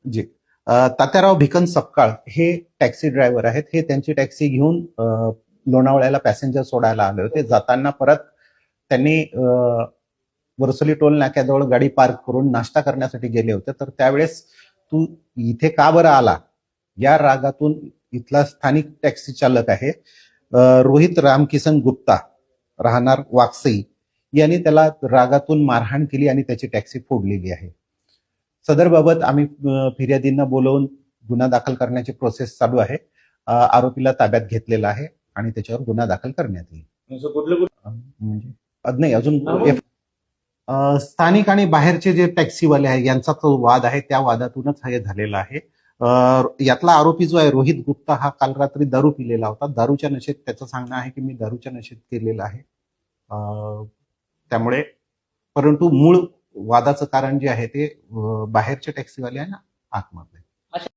जी. तात्याराव भिकन सपकाळ हे taxi driver आहेत. हे त्यांची टॅक्सी घेऊन लोणावळ्याला पॅसेंजर सोडायला आले होते. जाताना परत त्यांनी वरसोली टोल नाक्याजवळ गाडी पार्क करून नाश्ता करण्यासाठी गेले होते. तर त्यावेळेस तू इथे का बरं आला या रागातून इथला स्थानिक टॅक्सी चालक आहे रोहित रामकिसन गुप्ता राहणार वाकसई यांनी त्याला रागातून मारहाण केली आणि त्याची टॅक्सी फोडलेली आहे. सदरबाबत आम्ही फिर्यादींना बोलवून गुन्हा दाखल करण्याची प्रोसेस चालू आहे. आरोपीला ताब्यात घेतलेला आहे आणि त्याच्यावर गुन्हा दाखल करण्यात येईल. म्हणजे नाही अजून स्थानिक आणि बाहेरचे जे टॅक्सीवाले आहेत यांचा जो वाद आहे त्या वादातूनच हे झालेला आहे. यातला आरोपी जो आहे रोहित गुप्ता हा काल रात्री दारू पिलेला होता. दारूच्या नशेत त्याचं सांगणं आहे की मी दारूच्या नशेत केलेलं आहे. त्यामुळे परंतु मूळ वादाचं कारण जे आहे ते बाहेरचे टॅक्सीवाले आहे ना आतमध्ये